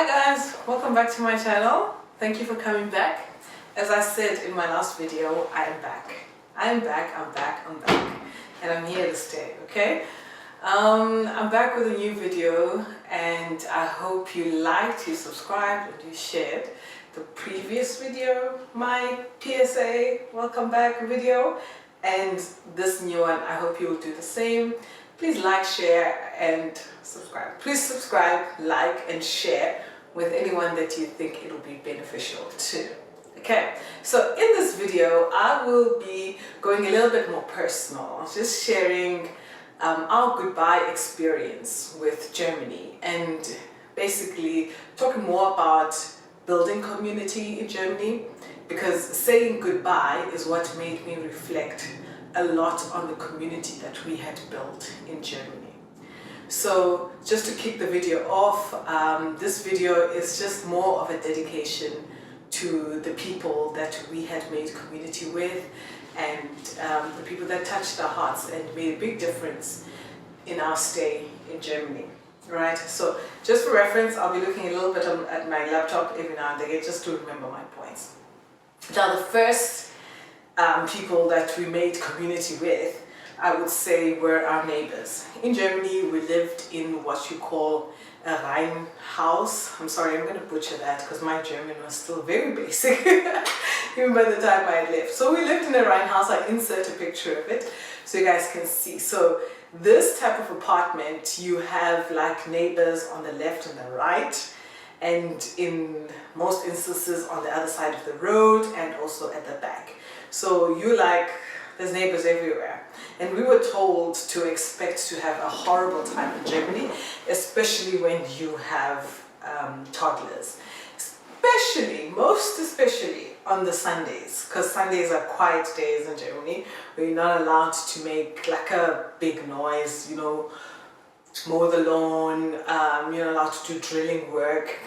Hi guys, welcome back to my channel. Thank you for coming back. As I said in my last video, I am back. I'm back, and I'm here to stay, okay? I'm back with a new video and I hope you liked, you subscribed and you shared the previous video, my PSA welcome back video, and this new one. I hope you will do the same. Please like, share and subscribe. Please subscribe, like and share with anyone that you think it will be beneficial to. Okay, so in this video I will be going a little bit more personal, just sharing our goodbye experience with Germany and basically talking more about building community in Germany, because saying goodbye is what made me reflect a lot on the community that we had built in Germany. So just to kick the video off, this video is just more of a dedication to the people that we had made community with and the people that touched our hearts and made a big difference in our stay in Germany. Right, so just for reference, I'll be looking a little bit at my laptop every now and again just to remember my points. Now the first people that we made community with, I would say, were our neighbors. In Germany we lived in what you call a Reihenhaus. I'm sorry, I'm going to butcher that because my German was still very basic even by the time I left. So we lived in a Reihenhaus. I insert a picture of it so you guys can see. So this type of apartment, you have like neighbors on the left and the right, and in most instances on the other side of the road and also at the back. So there's neighbors everywhere. And we were told to expect to have a horrible time in Germany, especially when you have toddlers. Most especially on the Sundays, because Sundays are quiet days in Germany where you're not allowed to make like a big noise, you know, mow the lawn, you're not allowed to do drilling work.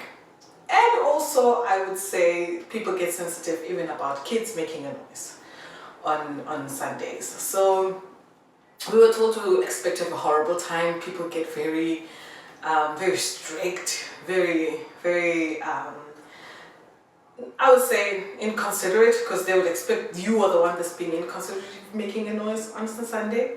And also I would say people get sensitive even about kids making a noise on Sundays. So we were told to expect to have a horrible time. People get very strict, very I would say inconsiderate, because they would expect you are the one that's being inconsiderate making a noise on Sunday.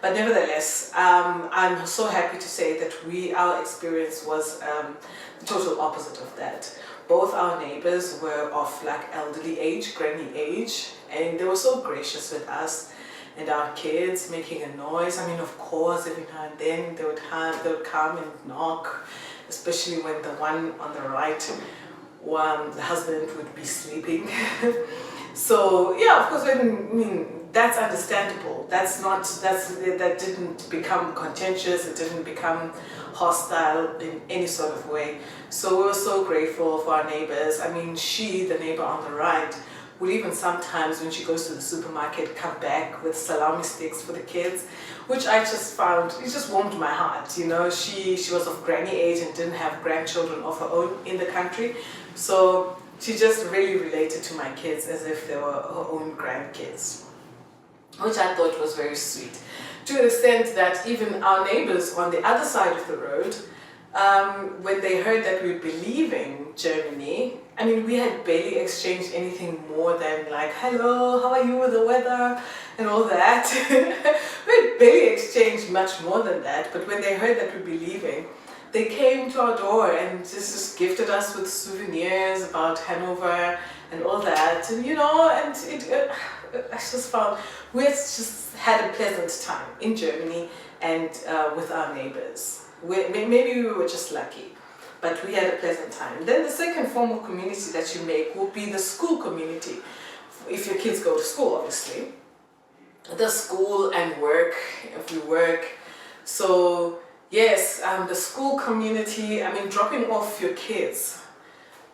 But nevertheless, I'm so happy to say that our experience was the total opposite of that. Both our neighbors were of like elderly age, granny age, and they were so gracious with us and our kids making a noise. I mean, of course, every now and then they would come and knock, especially when the one on the right, the husband would be sleeping. So yeah, of course, that's understandable. That didn't become contentious. It didn't become hostile in any sort of way. So we were so grateful for our neighbors. I mean, the neighbor on the right, would even sometimes, when she goes to the supermarket, come back with salami sticks for the kids, which I just found, it just warmed my heart. You know, she was of granny age and didn't have grandchildren of her own in the country, so she just really related to my kids as if they were her own grandkids, which I thought was very sweet. To the extent that even our neighbors on the other side of the road, when they heard that we would be leaving Germany, I mean, we had barely exchanged anything more than like, hello, how are you with the weather and all that. We had barely exchanged much more than that, but when they heard that we'd be leaving, they came to our door and just gifted us with souvenirs about Hanover and all that, and you know, and I just found we just had a pleasant time in Germany and with our neighbors. Maybe we were just lucky, but we had a pleasant time. Then the second form of community that you make will be the school community. If your kids go to school, obviously. The school and work, if you work. So yes, the school community, I mean, dropping off your kids,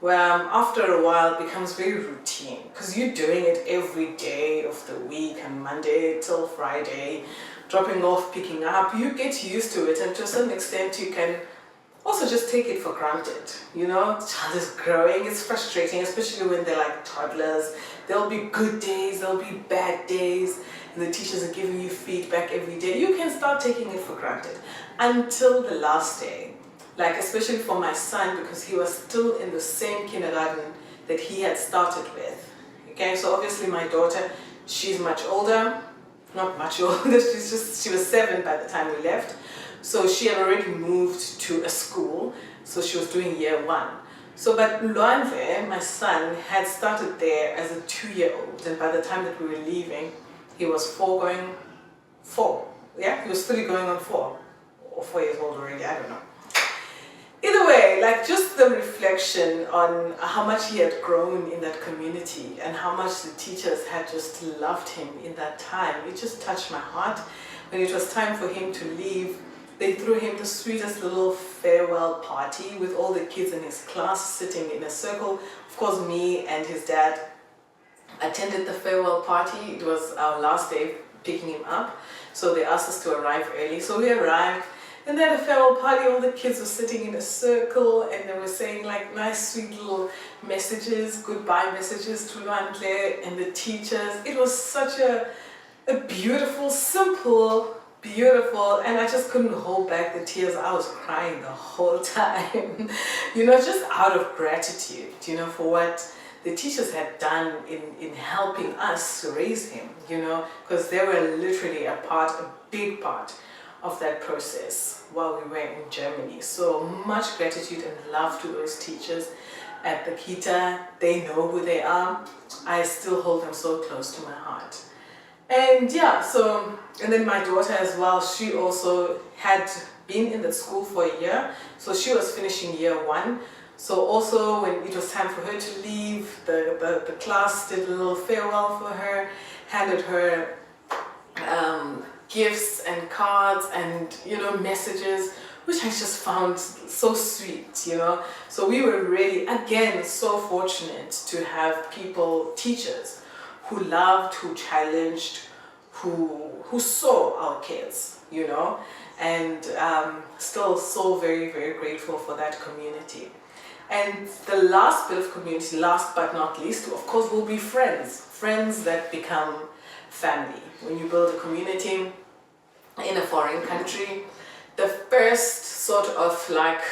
well, after a while it becomes very routine, because you're doing it every day of the week, and Monday till Friday, dropping off, picking up, you get used to it, and to a certain extent you can also just take it for granted. You know, the child is growing, it's frustrating, especially when they're like toddlers. There'll be good days, there'll be bad days, and the teachers are giving you feedback every day. You can start taking it for granted until the last day like especially for my son, because he was still in the same kindergarten that he had started with. Okay, so obviously my daughter, she's much older, not much older, she was 7 by the time we left. So she had already moved to a school, so she was doing year 1. So, but Luanve, my son, had started there as a 2-year-old, and by the time that we were leaving, he was 4. Yeah, he was 3 going on 4, or 4 years old already, I don't know. Either way, like just the reflection on how much he had grown in that community and how much the teachers had just loved him in that time, it just touched my heart. When it was time for him to leave, they threw him the sweetest little farewell party with all the kids in his class sitting in a circle. Of course, me and his dad attended the farewell party. It was our last day picking him up, so they asked us to arrive early. So we arrived, and then at a farewell party, all the kids were sitting in a circle and they were saying like nice sweet little messages, goodbye messages to Luantle and the teachers. It was such a beautiful, simple, beautiful, and I just couldn't hold back the tears. I was crying the whole time, you know, just out of gratitude, you know, for what the teachers had done in helping us raise him, you know, because they were literally a big part of that process while we were in Germany. So much gratitude and love to those teachers at the Kita. They know who they are. I still hold them so close to my heart. And yeah, so, and then my daughter as well, she also had been in that school for a year, so she was finishing year 1. So also when it was time for her to leave, the class did a little farewell for her, handed her gifts and cards and, you know, messages, which I just found so sweet, you know. So we were really, again, so fortunate to have people, teachers, who loved, who challenged, who saw our kids, you know, and still so very, very grateful for that community. And the last bit of community, last but not least, of course, will be friends that become family. When you build a community in a foreign country, the first sort of like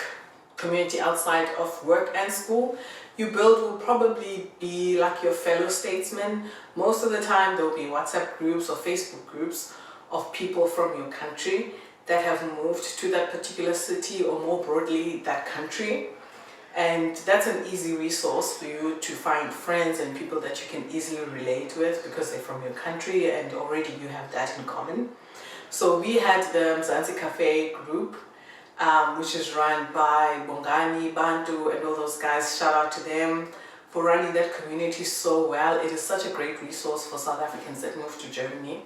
community outside of work and school you build will probably be like your fellow statesmen. Most of the time there will be WhatsApp groups or Facebook groups of people from your country that have moved to that particular city, or more broadly that country. And that's an easy resource for you to find friends and people that you can easily relate with because they're from your country and already you have that in common. So we had the Mzansi Cafe group, which is run by Bongani, Bantu, and all those guys. Shout out to them for running that community so well. It is such a great resource for South Africans that move to Germany.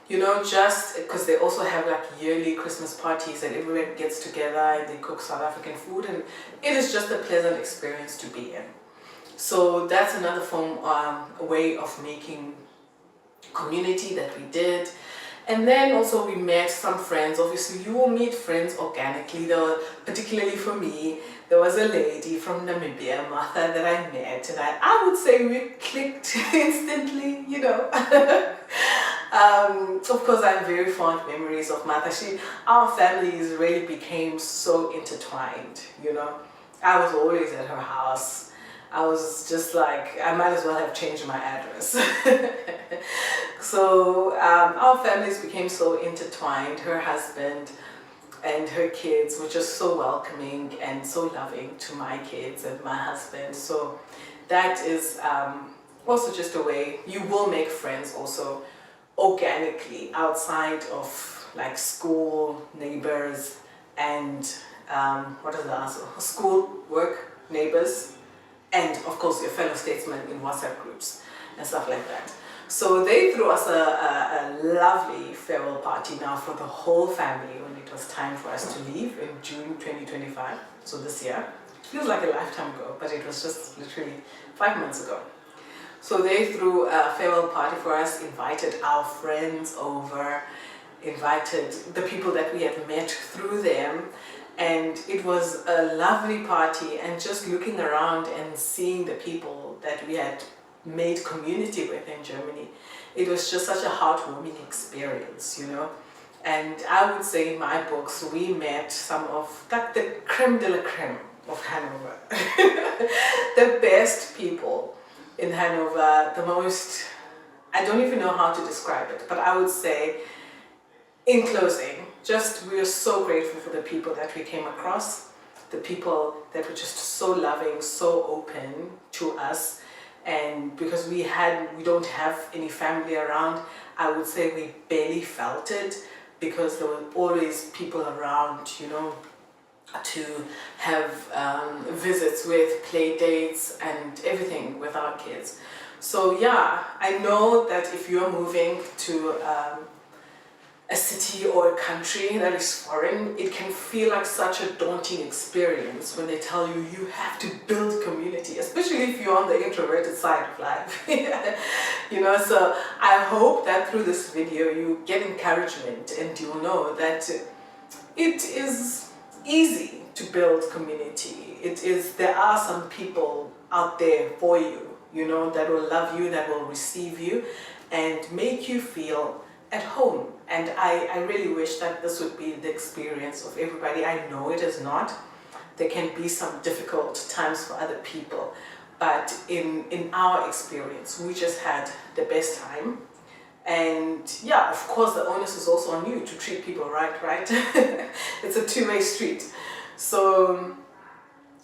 You know, just because they also have like yearly Christmas parties and everyone gets together and they cook South African food, and it is just a pleasant experience to be in. So that's another form, a way of making community that we did. And then also we met some friends. Obviously you will meet friends organically. There were, particularly for me, there was a lady from Namibia, Martha, that I met, and I would say we clicked instantly, you know. Of course, I have very fond memories of Martha. Our families really became so intertwined, you know. I was always at her house. I was just like, I might as well have changed my address. So our families became so intertwined. Her husband and her kids were just so welcoming and so loving to my kids and my husband. So that is also just a way you will make friends also organically outside of like school, neighbors, and what is the answer? School, work, neighbors, and of course your fellow statesmen in WhatsApp groups and stuff like that. So they threw us a lovely farewell party now for the whole family when it was time for us to leave in June 2025, so this year. It feels like a lifetime ago, but it was just literally 5 months ago. So they threw a farewell party for us, invited our friends over, invited the people that we had met through them, and it was a lovely party. And just looking around and seeing the people that we had made community with in Germany, it was just such a heartwarming experience, you know. And I would say in my books, we met some of like the creme de la creme of Hanover. The best people in Hanover, the most, I don't even know how to describe it, but I would say, in closing, just we are so grateful for the people that we came across, the people that were just so loving, so open to us. And because we don't have any family around, I would say we barely felt it, because there were always people around, you know, to have visits with, play dates and everything with our kids. So yeah, I know that if you're moving to a city or a country that is foreign, it can feel like such a daunting experience when they tell you you have to build community, especially if you're on the introverted side of life. You know, so I hope that through this video you get encouragement and you'll know that it is easy to build community. There are some people out there for you, you know, that will love you, that will receive you and make you feel at home. And I really wish that this would be the experience of everybody. I know it is not. There can be some difficult times for other people, but in our experience, we just had the best time. And yeah, of course, the onus is also on you to treat people right? It's a two-way street. So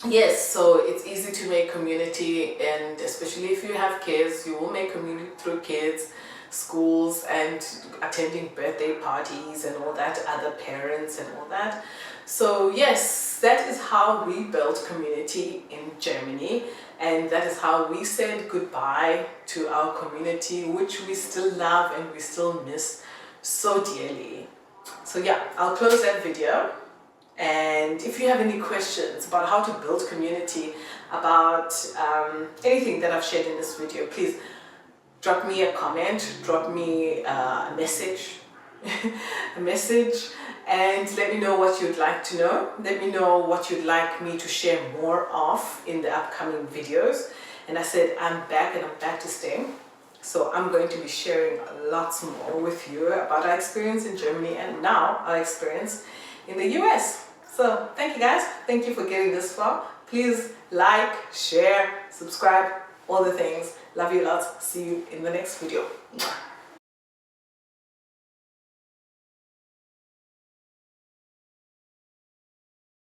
yes, so it's easy to make community, and especially if you have kids, you will make community through kids, schools, and attending birthday parties and all that, other parents and all that. So yes, that is how we built community in Germany, and that is how we said goodbye to our community, which we still love and we still miss so dearly. So yeah, I'll close that video. And if you have any questions about how to build community, about anything that I've shared in this video, please drop me a comment, drop me a message, and let me know what you'd like to know. Let me know what you'd like me to share more of in the upcoming videos. And I said I'm back, and I'm back to stay. So I'm going to be sharing lots more with you about our experience in Germany and now our experience in the US. So thank you guys. Thank you for getting this far. Please like, share, subscribe, all the things. Love you lots. See you in the next video.